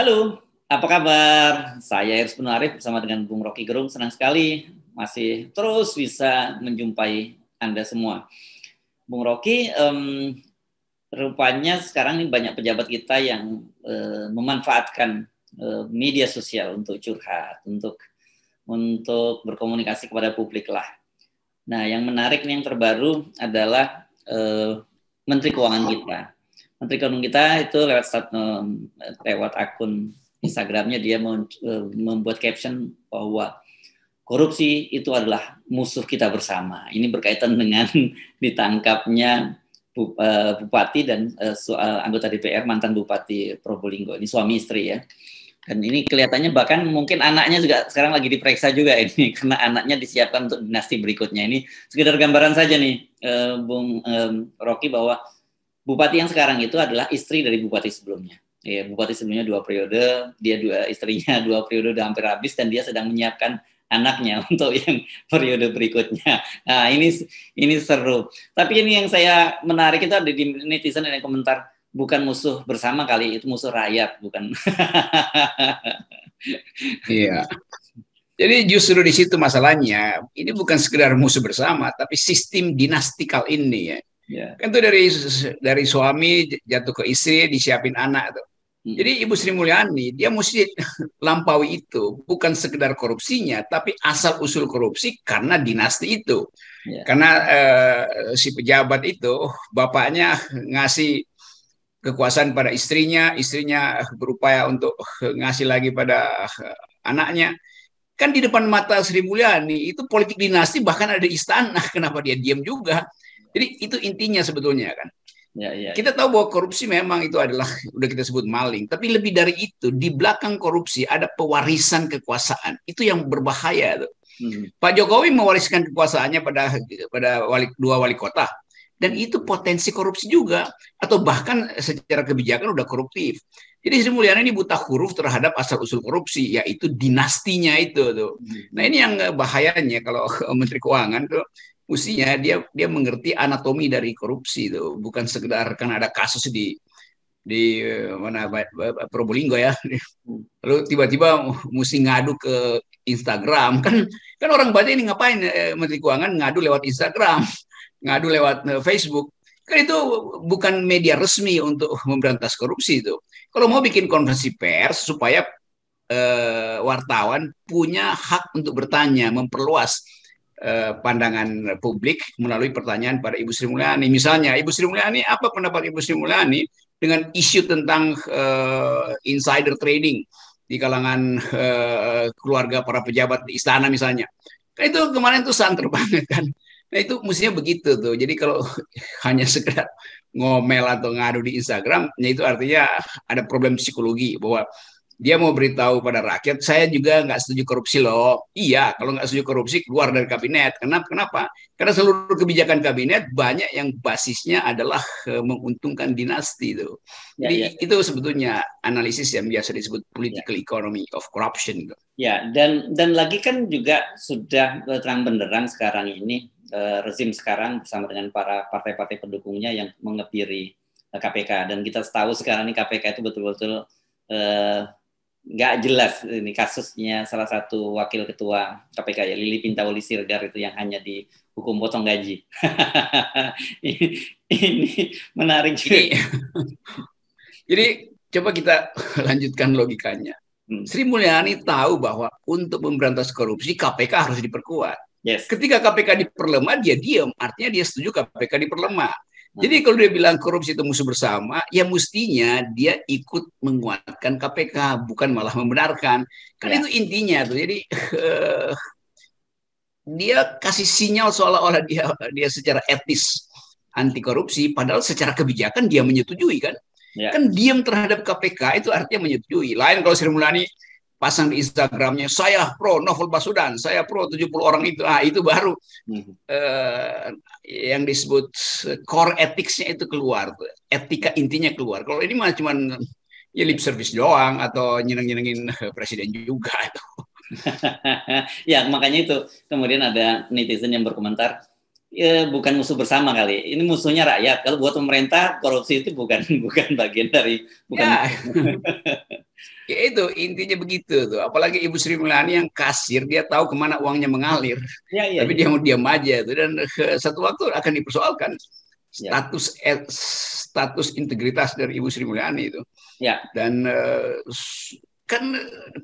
Halo, apa kabar? Saya Iris Arif bersama dengan Bung Rocky Gerung. Senang sekali masih terus bisa menjumpai Anda semua. Bung Rocky, rupanya sekarang ini banyak pejabat kita yang memanfaatkan media sosial untuk curhat, untuk berkomunikasi kepada publik lah. Nah, yang menarik nih yang terbaru adalah Menteri Keuangan kita. Menteri Keuangan kita itu lewat akun Instagramnya dia membuat caption bahwa korupsi itu adalah musuh kita bersama. Ini berkaitan dengan ditangkapnya Bupati dan anggota DPR mantan Bupati Probolinggo. Ini suami istri ya. Dan ini kelihatannya bahkan mungkin anaknya juga sekarang lagi diperiksa juga ini karena anaknya disiapkan untuk dinasti berikutnya. Ini sekedar gambaran saja nih, Bung Rocky, bahwa Bupati yang sekarang itu adalah istri dari Bupati sebelumnya. Ya, Bupati sebelumnya 2 periode, istrinya 2 periode udah hampir habis dan dia sedang menyiapkan anaknya untuk yang periode berikutnya. Nah, ini seru. Tapi ini yang saya menarik itu ada di netizen yang komentar, bukan musuh bersama kali, itu musuh rakyat, bukan. Iya. Jadi justru di situ masalahnya. Ini bukan sekedar musuh bersama, tapi sistem dinastikal ini ya. Yeah. Kan itu dari suami jatuh ke istri, disiapin anak tuh. Jadi Ibu Sri Mulyani dia mesti lampaui itu, bukan sekedar korupsinya, tapi asal usul korupsi karena dinasti itu. Yeah. Karena si pejabat itu bapaknya ngasih kekuasaan pada istrinya berupaya untuk ngasih lagi pada anaknya. Kan di depan mata Sri Mulyani itu politik dinasti, bahkan ada di istana. Kenapa dia diam juga? Jadi itu intinya sebetulnya kan. Kita tahu bahwa korupsi memang itu adalah udah kita sebut maling, tapi lebih dari itu, di belakang korupsi ada pewarisan kekuasaan. Itu yang berbahaya tuh. Pak Jokowi mewariskan kekuasaannya pada dua wali kota, dan itu potensi korupsi juga, atau bahkan secara kebijakan udah koruptif. Jadi Sri Mulyani ini buta huruf terhadap asal usul korupsi, yaitu dinastinya itu tuh. Nah ini yang bahayanya kalau Menteri Keuangan tuh. Mestinya dia mengerti anatomi dari korupsi itu, bukan sekedar karena ada kasus di mana Probolinggo ya, lalu tiba-tiba mesti ngadu ke Instagram. Kan orang baca ini ngapain Menteri Keuangan ngadu lewat Instagram, ngadu lewat Facebook. Kan itu bukan media resmi untuk memberantas korupsi itu. Kalau mau bikin konferensi pers supaya wartawan punya hak untuk bertanya, memperluas pandangan publik melalui pertanyaan pada Ibu Sri Mulyani. Misalnya, Ibu Sri Mulyani, apa pendapat Ibu Sri Mulyani dengan isu tentang insider trading di kalangan keluarga para pejabat di istana misalnya? Kan itu kemarin tuh santer banget kan. Nah itu mestinya begitu tuh. Jadi kalau hanya sekedar ngomel atau ngadu di Instagram, ya itu artinya ada problem psikologi bahwa dia mau beritahu pada rakyat, saya juga nggak setuju korupsi loh. Iya, kalau nggak setuju korupsi keluar dari kabinet. Kenapa? Karena seluruh kebijakan kabinet banyak yang basisnya adalah menguntungkan dinasti itu. Jadi itu sebetulnya analisis yang biasa disebut political economy of corruption. Ya, dan lagi kan juga sudah terang benderang sekarang ini rezim sekarang bersama dengan para partai-partai pendukungnya yang mengebiri KPK, dan kita tahu sekarang ini KPK itu betul-betul nggak jelas ini kasusnya salah satu wakil ketua KPK ya, Lili Pintauli Siregar itu yang hanya dihukum potong gaji. ini menarik juga. Jadi coba kita lanjutkan logikanya. Sri Mulyani tahu bahwa untuk memberantas korupsi KPK harus diperkuat. Yes. Ketika KPK diperlemah dia diam, artinya dia setuju KPK diperlemah. Jadi kalau dia bilang korupsi itu musuh bersama, ya mestinya dia ikut menguatkan KPK, bukan malah membenarkan. Kan itu intinya tuh. Jadi dia kasih sinyal seolah-olah dia secara etis anti korupsi, padahal secara kebijakan dia menyetujui kan. Kan diam terhadap KPK itu artinya menyetujui. Lain kalau Sri Mulyani pasang di Instagramnya, saya pro Novel Baswedan, saya pro 70 orang itu. Itu baru yang disebut core ethics-nya itu keluar. Etika intinya keluar. Kalau ini mah cuma ya lip service doang atau nyeneng-nyenengin presiden juga. Ya, makanya itu kemudian ada netizen yang berkomentar, ya, bukan musuh bersama kali. Ini musuhnya rakyat. Kalau buat pemerintah korupsi itu bukan bagian dari itu intinya begitu tuh. Apalagi Ibu Sri Mulyani yang kasir, dia tahu kemana uangnya mengalir. Ya, ya, Tapi ya. dia mau diam aja tuh. Dan satu waktu akan dipersoalkan Ya, status integritas dari Ibu Sri Mulyani itu. ya, Dan kan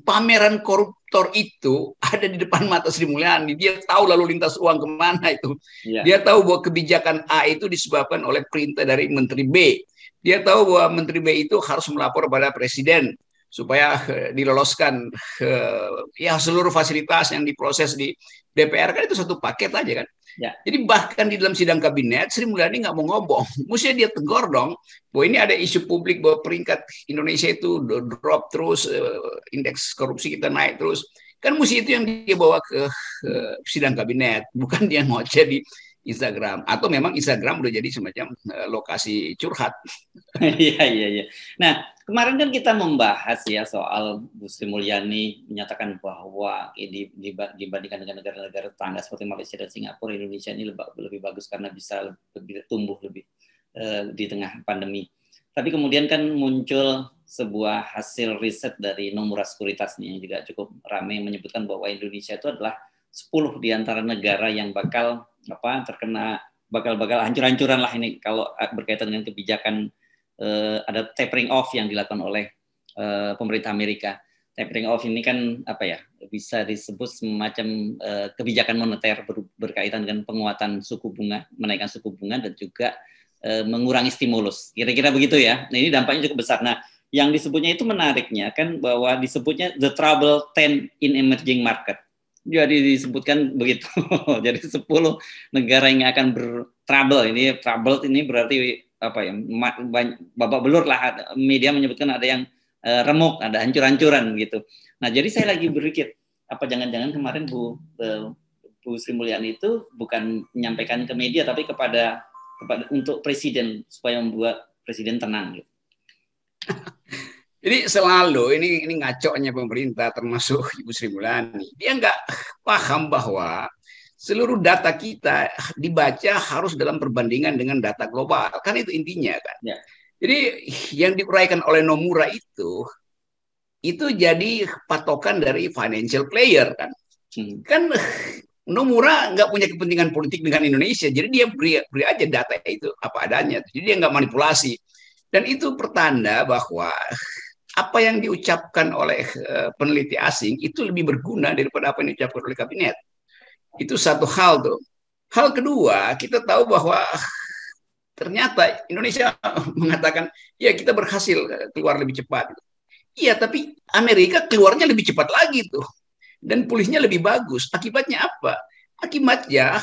pameran koruptor itu ada di depan mata Sri Mulyani. Dia tahu lalu lintas uang kemana itu. ya. Dia tahu bahwa kebijakan A itu disebabkan oleh perintah dari Menteri B. Dia tahu bahwa Menteri B itu harus melapor pada Presiden supaya diloloskan ya seluruh fasilitas yang diproses di DPR, kan itu satu paket aja kan. Ya. Jadi bahkan di dalam sidang kabinet Sri Mulyani nggak mau ngomong, mestinya dia tegur dong bahwa ini ada isu publik bahwa peringkat Indonesia itu drop terus, indeks korupsi kita naik terus, kan mesti itu yang dia bawa ke sidang kabinet, bukan dia ngoceh di Instagram, atau memang Instagram udah jadi semacam lokasi curhat. Iya, iya, iya. Nah, kemarin kan kita membahas ya soal Bu Sri Mulyani menyatakan bahwa dibandingkan dengan negara-negara tetangga seperti Malaysia dan Singapura, Indonesia ini lebih bagus karena bisa lebih tumbuh lebih di tengah pandemi. Tapi kemudian kan muncul sebuah hasil riset dari Nomura Sekuritas nih yang juga cukup ramai menyebutkan bahwa Indonesia itu adalah 10 di antara negara yang bakal terkena bakal hancur-hancuran lah ini kalau berkaitan dengan kebijakan ada tapering off yang dilakukan oleh pemerintah Amerika. Tapering off ini kan bisa disebut semacam kebijakan moneter berkaitan dengan penguatan suku bunga, menaikkan suku bunga dan juga mengurangi stimulus. Kira-kira begitu ya. Nah, ini dampaknya cukup besar. Nah, yang disebutnya itu menariknya kan bahwa disebutnya the trouble 10 in emerging market. Jadi disebutkan begitu. Jadi 10 negara yang akan bertrouble. Ini trouble ini berarti babak belur lah. Media menyebutkan ada yang remuk, ada hancur-hancuran gitu. Nah, jadi saya lagi berpikir apa jangan-jangan kemarin Bu Sri Mulyani itu bukan menyampaikan ke media tapi kepada untuk presiden supaya membuat presiden tenang gitu. Jadi selalu ini ngaconya pemerintah termasuk Ibu Sri Mulyani. Dia nggak paham bahwa seluruh data kita dibaca harus dalam perbandingan dengan data global. Kan itu intinya kan. Ya. Jadi yang diuraikan oleh Nomura itu jadi patokan dari financial player kan. Kan Nomura nggak punya kepentingan politik dengan Indonesia. Jadi dia beri aja data itu apa adanya. Jadi dia nggak manipulasi. Dan itu pertanda bahwa apa yang diucapkan oleh peneliti asing itu lebih berguna daripada apa yang diucapkan oleh kabinet. Itu satu hal tuh. Hal kedua, kita tahu bahwa ternyata Indonesia mengatakan, ya kita berhasil keluar lebih cepat. Iya, tapi Amerika keluarnya lebih cepat lagi tuh. Dan pulihnya lebih bagus. Akibatnya apa? Akibatnya,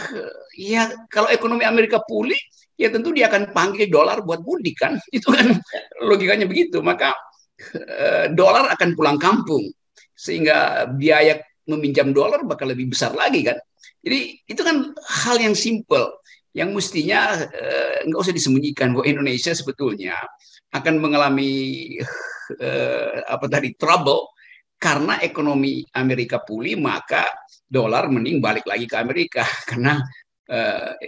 ya kalau ekonomi Amerika pulih, ya tentu dia akan panggil dolar buat mudik kan. Itu kan logikanya begitu. Maka dolar akan pulang kampung sehingga biaya meminjam dolar bakal lebih besar lagi kan. Jadi itu kan hal yang simple yang mestinya nggak usah disembunyikan bahwa Indonesia sebetulnya akan mengalami trouble karena ekonomi Amerika pulih, maka dolar mending balik lagi ke Amerika karena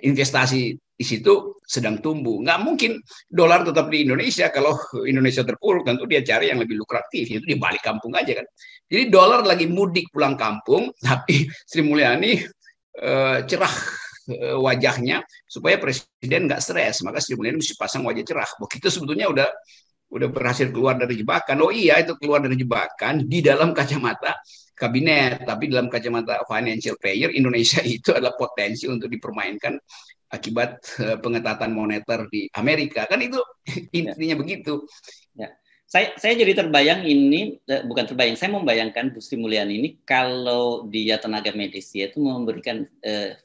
investasi di situ sedang tumbuh. Nggak mungkin dolar tetap di Indonesia. Kalau Indonesia terpuruk, tentu dia cari yang lebih lukratif, itu di balik kampung aja kan. Jadi dolar lagi mudik pulang kampung, tapi Sri Mulyani cerah wajahnya supaya presiden nggak stres. Maka Sri Mulyani mesti pasang wajah cerah. Begitu sebetulnya udah berhasil keluar dari jebakan. Oh iya, itu keluar dari jebakan di dalam kacamata kabinet, tapi dalam kacamata financial player, Indonesia itu adalah potensi untuk dipermainkan akibat pengetatan moneter di Amerika. Kan itu intinya begitu. Ya. Saya jadi terbayang ini, bukan terbayang, saya membayangkan Bu Sri Mulyani ini kalau dia tenaga medis, dia itu memberikan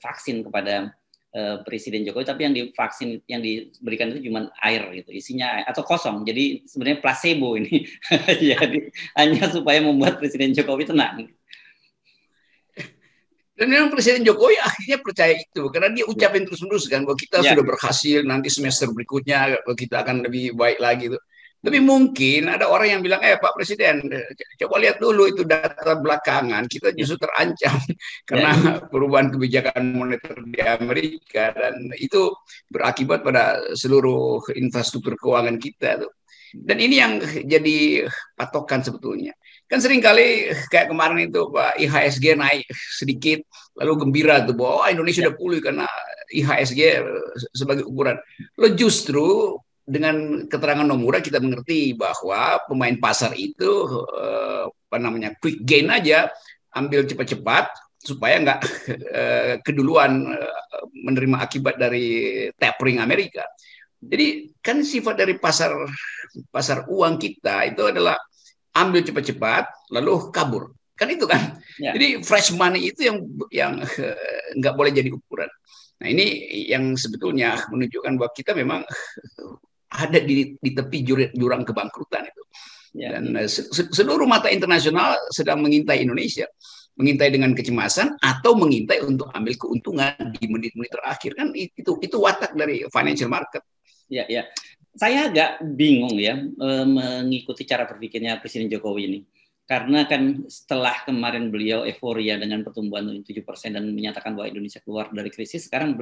vaksin kepada Presiden Jokowi, tapi yang divaksin yang diberikan itu cuma air gitu, isinya air, atau kosong. Jadi sebenarnya placebo ini. Jadi hanya supaya membuat Presiden Jokowi tenang. Dan memang Presiden Jokowi akhirnya percaya itu karena dia ucapin terus-menerus kan bahwa kita sudah berhasil, nanti semester berikutnya kita akan lebih baik lagi tuh. Tapi mungkin ada orang yang bilang, Pak Presiden, coba lihat dulu itu data belakangan, kita justru terancam karena perubahan kebijakan moneter di Amerika dan itu berakibat pada seluruh infrastruktur keuangan kita tuh. Dan ini yang jadi patokan sebetulnya. Kan seringkali kayak kemarin itu Pak IHSG naik sedikit, lalu gembira tuh bahwa Indonesia udah pulih karena IHSG sebagai ukuran. Lo justru dengan keterangan Nomura kita mengerti bahwa pemain pasar itu apa namanya quick gain aja, ambil cepat-cepat supaya nggak keduluan menerima akibat dari tapering Amerika. Jadi kan sifat dari pasar uang kita itu adalah ambil cepat-cepat lalu kabur, kan itu kan. Ya. Jadi fresh money itu yang nggak boleh jadi ukuran. Nah ini yang sebetulnya menunjukkan bahwa kita memang ada di tepi jurang kebangkrutan itu. Ya. Dan seluruh mata internasional sedang mengintai Indonesia, mengintai dengan kecemasan atau mengintai untuk ambil keuntungan di menit-menit terakhir, kan itu watak dari financial market. Ya, ya. Saya agak bingung ya mengikuti cara berpikirnya Presiden Jokowi ini. Karena kan setelah kemarin beliau euforia dengan pertumbuhan 7% dan menyatakan bahwa Indonesia keluar dari krisis, sekarang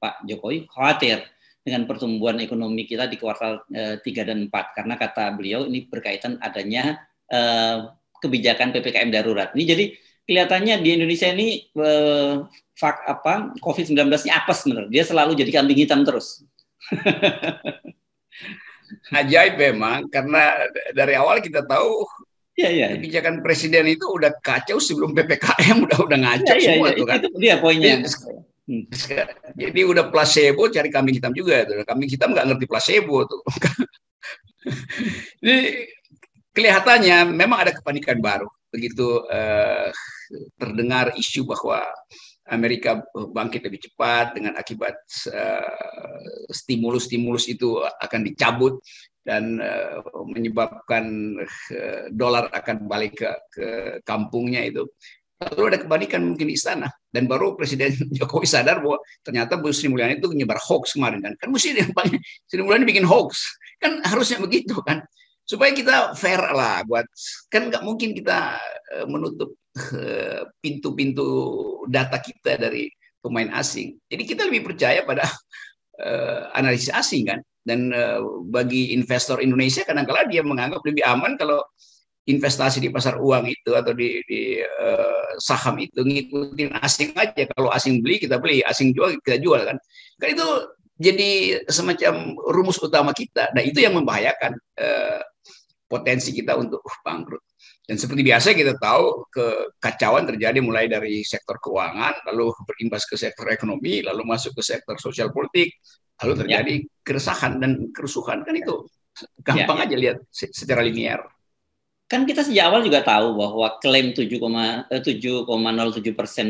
Pak Jokowi khawatir dengan pertumbuhan ekonomi kita di kuartal 3 dan 4. Karena kata beliau ini berkaitan adanya kebijakan PPKM darurat. Ini jadi kelihatannya di Indonesia ini COVID-19-nya apes benar. Dia selalu jadi kambing hitam terus. Ajaib memang, karena dari awal kita tahu kebijakan presiden itu udah kacau sebelum PPKM, udah ngaco semua tuh kan. Itu dia poinnya. Jadi udah placebo, cari kambing hitam juga tuh. Kambing hitam nggak ngerti placebo tuh. Jadi kelihatannya memang ada kepanikan baru begitu terdengar isu bahwa Amerika bangkit lebih cepat dengan akibat stimulus itu akan dicabut dan menyebabkan dolar akan balik ke kampungnya itu. Lalu ada kepanikan mungkin di istana, dan baru Presiden Jokowi sadar bahwa ternyata Bu Sri Mulyani itu menyebar hoax kemarin kan. Kan mesti Sri Mulyani bikin hoax, kan harusnya begitu kan. Supaya kita fair lah, kan nggak mungkin kita menutup pintu-pintu data kita dari pemain asing. Jadi kita lebih percaya pada analisis asing kan. Dan bagi investor Indonesia kadang-kala dia menganggap lebih aman kalau investasi di pasar uang itu atau di saham itu ngikutin asing aja. Kalau asing beli kita beli, asing jual kita jual kan. Kan itu jadi semacam rumus utama kita. Nah itu yang membahayakan potensi kita untuk bangkrut. Dan seperti biasa kita tahu kekacauan terjadi mulai dari sektor keuangan, lalu berimbas ke sektor ekonomi, lalu masuk ke sektor sosial politik, lalu terjadi keresahan dan kerusuhan. Kan itu gampang aja lihat secara linear. Kan kita sejak awal juga tahu bahwa klaim 7,07%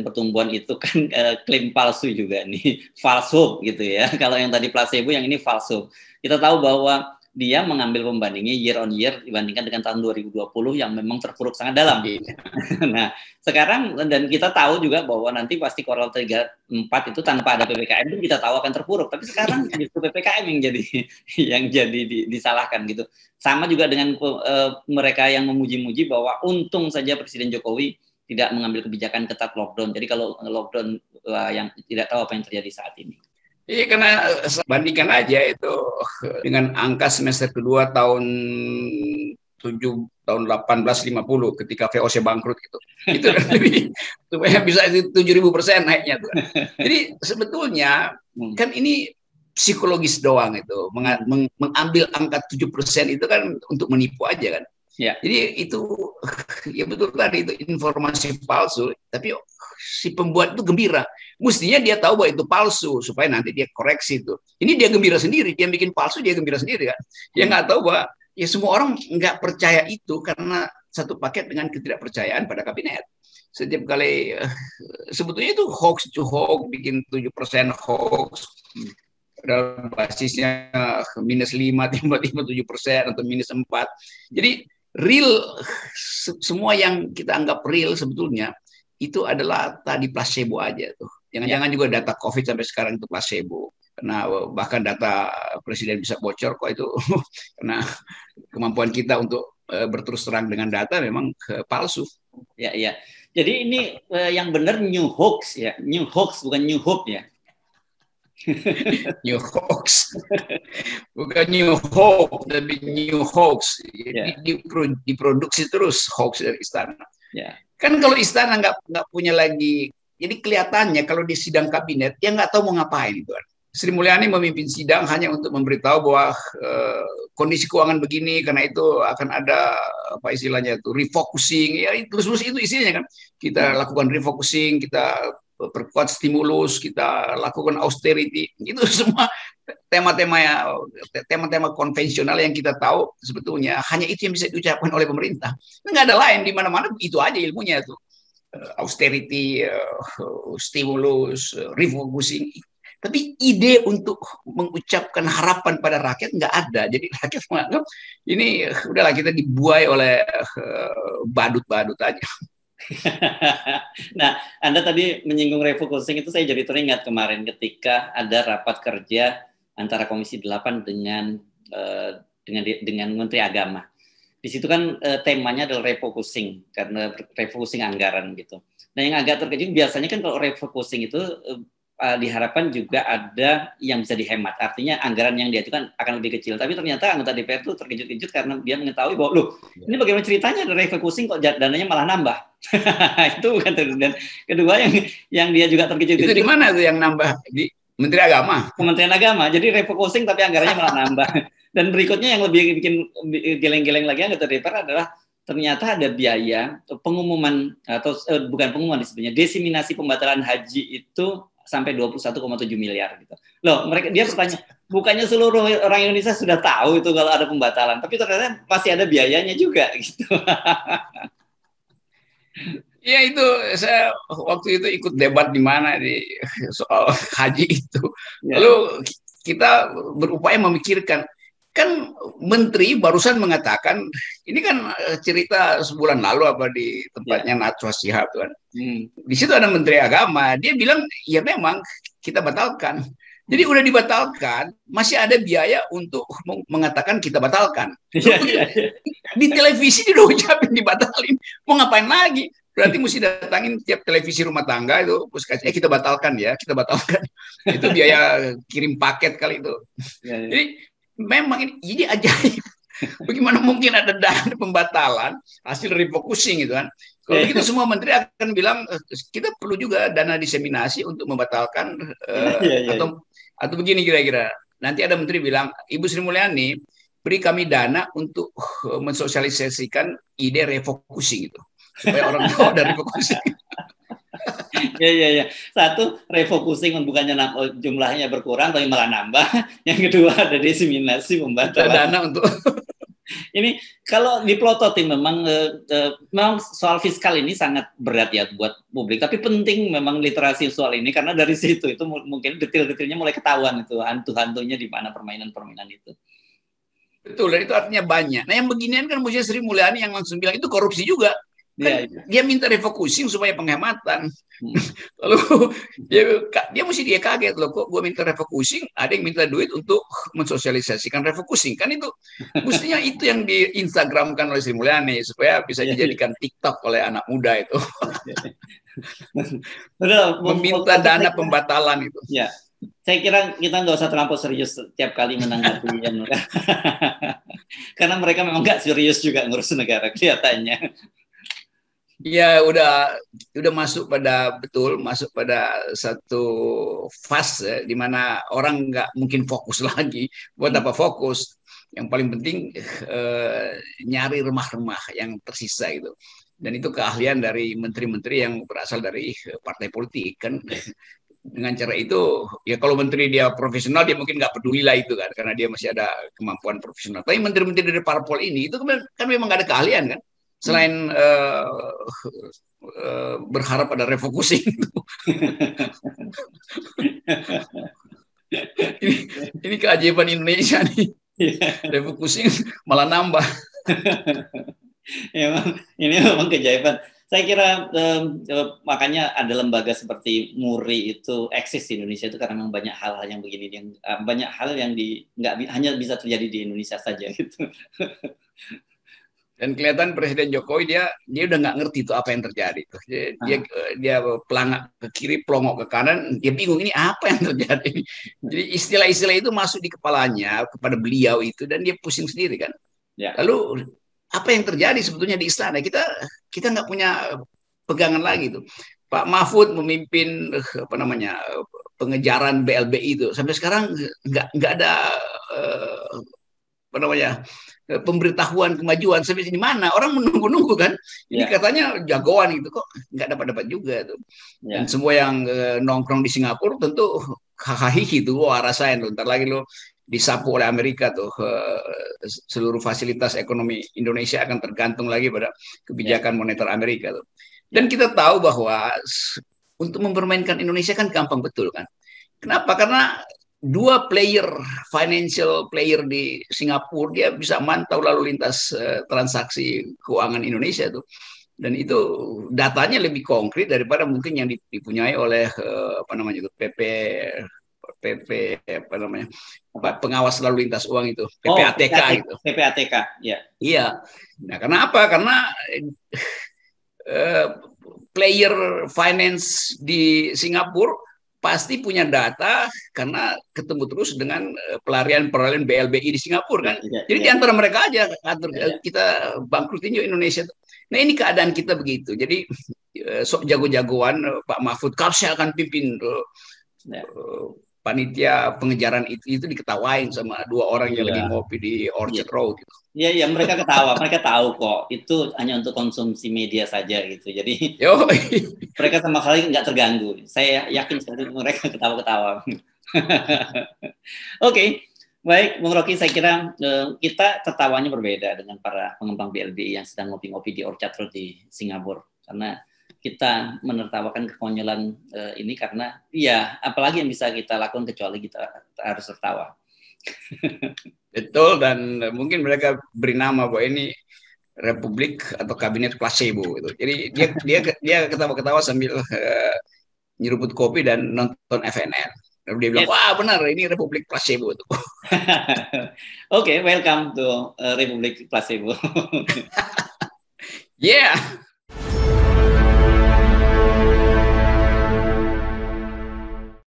pertumbuhan itu kan klaim palsu juga nih, false hope gitu ya. Kalau yang tadi placebo, yang ini false hope. Kita tahu bahwa dia mengambil pembandingnya year on year dibandingkan dengan tahun 2020 yang memang terpuruk sangat dalam. Nah, sekarang dan kita tahu juga bahwa nanti pasti kuartal 3-4 itu tanpa ada PPKM itu kita tahu akan terpuruk. Tapi sekarang justru PPKM yang jadi disalahkan gitu. Sama juga dengan mereka yang memuji-muji bahwa untung saja Presiden Jokowi tidak mengambil kebijakan ketat lockdown. Jadi kalau lockdown yang tidak tahu apa yang terjadi saat ini. Iya, karena bandingkan aja itu dengan angka semester kedua tahun 1850 ketika VOC bangkrut gitu. Itu lebih supaya bisa 7.000% naiknya tuh. Jadi sebetulnya kan ini psikologis doang itu. Mengambil angka 7% itu kan untuk menipu aja kan. Ya. Jadi itu ya betul tadi itu informasi palsu, tapi si pembuat itu gembira. Mestinya dia tahu bahwa itu palsu supaya nanti dia koreksi itu. Ini dia gembira sendiri, dia bikin palsu dia gembira sendiri kan. Dia nggak tahu bahwa ya semua orang nggak percaya itu karena satu paket dengan ketidakpercayaan pada kabinet. Setiap kali sebetulnya itu hoax, bikin 7% hoax. Dalam basisnya -5 tiba-tiba 7% atau -4. Jadi real, semua yang kita anggap real sebetulnya itu adalah tadi placebo aja tuh. Jangan-jangan juga data COVID sampai sekarang itu placebo. Karena bahkan data presiden bisa bocor kok itu karena kemampuan kita untuk berterus terang dengan data memang palsu. Ya, ya. Jadi ini yang benar new hoax ya, new hoax bukan new hope ya. New hoax, bukan new hope, tapi new hoax. Ya, Diproduksi terus hoax dari istana. ya, Kan kalau istana nggak punya lagi, jadi kelihatannya kalau di sidang kabinet dia nggak tahu mau ngapain, tuan. Sri Mulyani memimpin sidang hanya untuk memberitahu bahwa kondisi keuangan begini, karena itu akan ada apa istilahnya itu refocusing, ya terus itu isinya kan. Kita ya. lakukan refocusing, kita perkuat stimulus, kita lakukan austerity, itu semua tema-tema ya, tema-tema konvensional yang kita tahu sebetulnya hanya itu yang bisa diucapkan oleh pemerintah. Nggak ada lain, di mana-mana itu aja ilmunya itu. Austerity, stimulus, refocusing. Tapi ide untuk mengucapkan harapan pada rakyat nggak ada. Jadi rakyat menganggap ini udahlah kita dibuai oleh badut-badut aja. Nah, Anda tadi menyinggung refocusing itu saya jadi teringat kemarin ketika ada rapat kerja antara Komisi 8 dengan Menteri Agama. Di situ kan temanya adalah refocusing karena refocusing anggaran gitu. Nah, yang agak terkejut biasanya kan kalau refocusing itu diharapkan juga ada yang bisa dihemat. Artinya anggaran yang diajukan akan lebih kecil. Tapi ternyata anggota DPR itu terkejut-kejut karena dia mengetahui bahwa, loh, ini bagaimana ceritanya ada refocusing kok dananya malah nambah. Itu bukan terkejut. Dan kedua yang dia juga Itu di terkejut-kejut. mana tuh yang nambah? Di Menteri Agama. Kementerian Agama. Jadi refocusing tapi anggarannya malah nambah. Dan berikutnya yang lebih bikin geleng-geleng lagi anggota DPR adalah ternyata ada biaya pengumuman atau bukan pengumuman sebenarnya desiminasi pembatalan haji itu sampai 21,7 miliar gitu. Loh, dia bertanya, bukannya seluruh orang Indonesia sudah tahu itu kalau ada pembatalan, tapi ternyata masih ada biayanya juga gitu. Ya itu saya waktu itu ikut debat di mana di soal haji itu. Ya, Lalu kita berupaya memikirkan, kan menteri barusan mengatakan ini kan cerita sebulan lalu apa di ya. tempatnya Najwa Shihab kan. Hmm. Di situ ada menteri agama, dia bilang ya memang kita batalkan. Jadi udah dibatalkan, masih ada biaya untuk mengatakan kita batalkan. Ya, Loh, ya, ya. di televisi dia udah ucapin dibatalin, mau ngapain lagi? Berarti mesti datangin tiap televisi rumah tangga itu, terus kasih, kita batalkan ya, kita batalkan. Itu biaya kirim paket kali itu. Ya, ya. Jadi memang ini ajaib. Bagaimana mungkin ada dana pembatalan hasil refocusing gitu kan? Kalau begitu semua menteri akan bilang kita perlu juga dana diseminasi untuk membatalkan Ya, ya, ya. atau begini kira-kira. Nanti ada menteri bilang, Ibu Sri Mulyani beri kami dana untuk mensosialisasikan ide refocusing itu supaya orang tahu dari refocusing. Ya, ya, ya. Satu, refocusing bukannya jumlahnya berkurang tapi malah nambah. Yang kedua ada desiminasi Minta pembatalan. dana untuk Ini kalau diplototin memang soal fiskal ini sangat berat ya buat publik. Tapi penting memang literasi soal ini karena dari situ itu mungkin detail-detailnya mulai ketahuan itu hantu-hantunya di mana permainan-permainan itu. betul, dan itu artinya banyak. Nah yang beginian kan mesti Sri Mulyani yang langsung bilang itu korupsi juga. Iya, Kan iya. dia minta refocusing supaya penghematan. Hmm. Lalu dia mesti dia kaget loh, kok gue minta refocusing, ada yang minta duit untuk mensosialisasikan refocusing. Kan itu mestinya itu yang di Instagramkan oleh Sri Mulyani supaya bisa Iya, iya. dijadikan TikTok oleh anak muda itu. Betul, Meminta tapi dana pembatalan itu. ya, saya kira kita nggak usah terlampau serius setiap kali menanggapi karena mereka memang nggak serius juga ngurus negara kelihatannya. Ya udah masuk pada masuk pada satu fase di mana orang nggak mungkin fokus lagi. Buat apa fokus? Yang paling penting nyari remah-remah yang tersisa itu. Dan itu keahlian dari menteri-menteri yang berasal dari partai politik kan. Dengan cara itu ya kalau menteri dia profesional dia mungkin nggak peduli lah itu kan karena dia masih ada kemampuan profesional. Tapi menteri-menteri dari parpol ini itu kan memang nggak ada keahlian kan selain berharap ada refocusing itu. ini keajaiban Indonesia nih, refocusing malah nambah. Ini memang keajaiban. Saya kira makanya ada lembaga seperti MURI itu eksis di Indonesia itu karena memang banyak hal-hal yang begini, yang banyak hal yang nggak hanya bisa terjadi di Indonesia saja gitu. Dan kelihatan Presiden Jokowi dia udah nggak ngerti itu apa yang terjadi tuh. Dia pelangak ke kiri, pelongok ke kanan, dia bingung ini apa yang terjadi. Jadi istilah-istilah itu masuk di kepalanya kepada beliau itu dan dia pusing sendiri kan. Ya. Lalu apa yang terjadi sebetulnya di istana? Kita nggak punya pegangan lagi tuh. Pak Mahfud memimpin apa namanya pengejaran BLBI itu sampai sekarang nggak ada apa namanya pemberitahuan kemajuan sampai sini mana orang menunggu-nunggu kan ini katanya jagoan gitu kok nggak dapat juga tuh dan semua yang nongkrong di Singapura tentu hahaha itu wah rasain tuh ntar lagi lo disapu oleh Amerika tuh seluruh fasilitas ekonomi Indonesia akan tergantung lagi pada kebijakan moneter Amerika tuh dan kita tahu bahwa untuk mempermainkan Indonesia kan gampang betul kan kenapa karena dua financial player di Singapura dia bisa mantau lalu lintas transaksi keuangan Indonesia tuh dan itu datanya lebih konkret daripada mungkin yang dipunyai oleh apa namanya itu PP apa namanya pengawas lalu lintas uang itu PPATK gitu PPATK ya iya nah karena apa karena player finance di Singapura pasti punya data karena ketemu terus dengan pelarian BLBI di Singapura kan. Jadi di antara mereka aja atur kita bangkrutin Indonesia. Nah ini keadaan kita begitu. Jadi sok jago-jagoan Pak Mahfud kalau saya akan pimpin panitia pengejaran itu diketawain sama dua orang yang lagi ngopi di Orchard Road gitu. Iya, mereka ketawa, mereka tahu kok itu hanya untuk konsumsi media saja gitu. Jadi mereka sama sekali nggak terganggu. Saya yakin sekali mereka ketawa-ketawa. Oke, baik, Bung Rocky, saya kira kita tertawanya berbeda dengan para pengembang BLBI yang sedang ngopi-ngopi di Orchard Road di Singapura, karena kita menertawakan kekonyolan ini karena ya apalagi yang bisa kita lakukan kecuali kita harus tertawa. Betul dan mungkin mereka beri nama bahwa ini republik atau kabinet placebo gitu. Jadi dia ketawa-ketawa sambil nyeruput kopi dan nonton FNL. Lalu dia bilang, wah benar ini republik placebo tuh. Oke, welcome to republik placebo. Yeah.